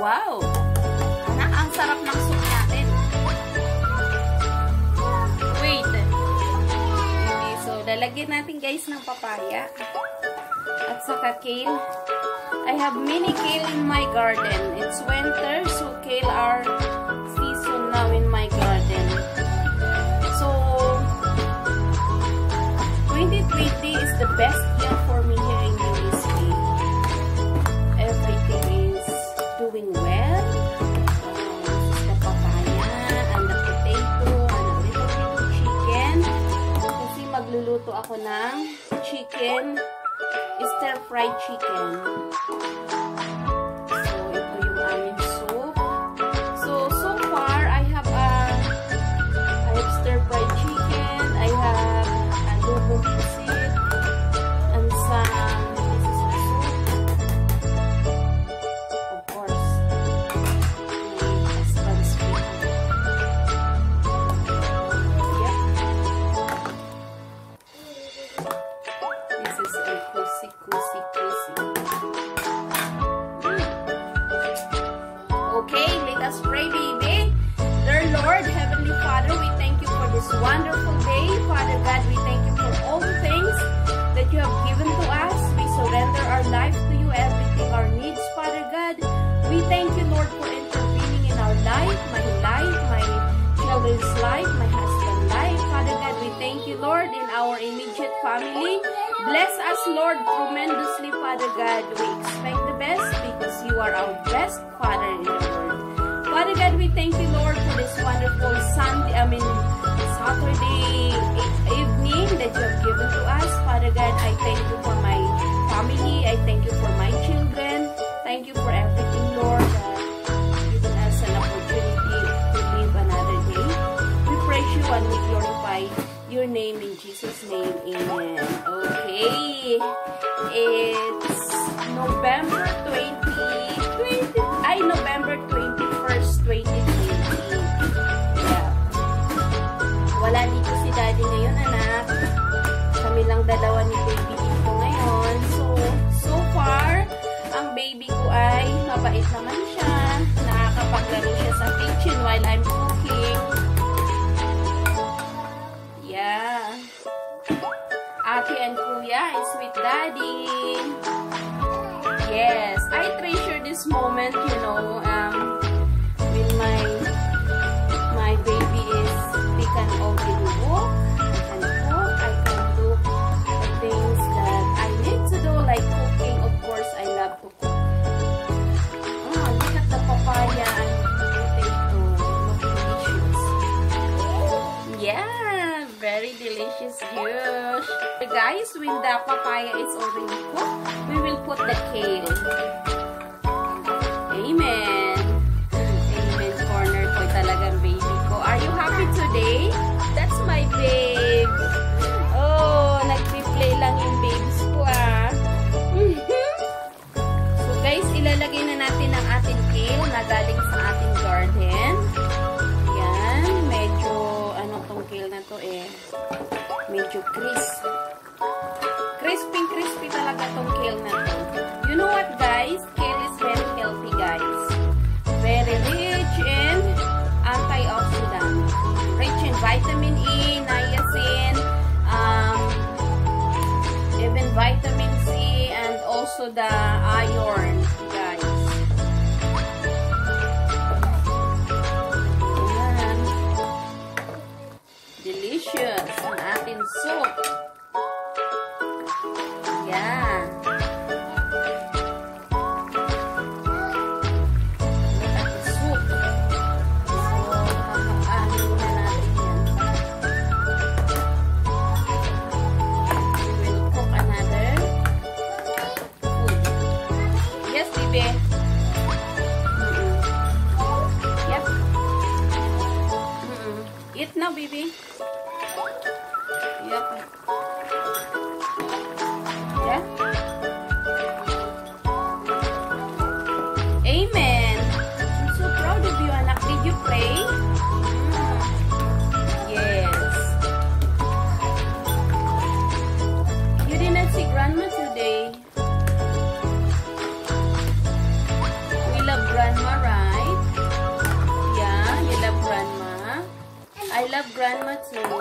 Wow! Anak, ang sarap ng soup natin. Wait. Okay, so, lalagyan natin guys ng papaya. At saka kale. I have many kale in my garden. It's winter, so kale are season now in my garden. So, 2020 is the best year for me here in USA. Everything is doing well. This is the papaya and the potato and a little bit of chicken. Kasi magluluto ako ng chicken, stir-fried chicken. So, ito yung aming soup. So far, I have stir-fried chicken, I have adobong pusit, and some, this is the soup. Of course, my husband's food. Yep. This is a cozy. Okay, let us pray, baby. Dear Lord, Heavenly Father, we thank you for this wonderful day. Father God, we thank you for all the things that you have given to us. We surrender our life to you, everything, our needs, Father God. We thank you, Lord, for intervening in our life, my children's life, my husband's life. Father God, we thank you, Lord, in our immediate family. Bless us, Lord, tremendously, Father God. We expect the best because you are our best Father in the world. Father God, we thank you, Lord, for this wonderful Saturday evening that you have given to us. Father God, I thank you for my family. I thank you for my children. Thank you for everything, Lord, given us an opportunity to live another day. We praise you and we glorify your name in Jesus' name. Amen. Okay. It's November 21st, 2020. Yeah. Wala dito si Daddy ngayon, anak. Kami lang dalawa ni baby dito ngayon. So far, ang baby ko ay mabait naman siya. Nakakapaglaro siya sa kitchen while I'm cooking. Yeah. Ate and Kuya is with Daddy. Yes, I treasure this moment, you know, when my baby they can already walk, I can cook, I can do the things that I need to do, like cooking. Of course, I love to cook. Oh, look at the papaya and potato. Look delicious. Yeah, very delicious dish. Guys, when the papaya is already cooked, we will put the kale. Amen. Amen. Corner ko talagang baby ko. Are you happy today? That's my babe. Oh, nag-replay lang yung babes ko So guys, ilalagay na natin ang ating kale na galing sa ating garden. Yan. Medyo, ano tong kale na to medyo crispy talaga tong kale na to. You know what, guys? Kale is very healthy, guys. Very rich in antioxidant. Rich in vitamin E, niacin, even vitamin C, and also the iron, guys. Ayan. Delicious ang ating soup. Yeah. Look at the soup. So, kakaanin na natin yan. We will cook another food. Yes, baby. Yep. Eat now, baby. Yep. Yeah. grandma too.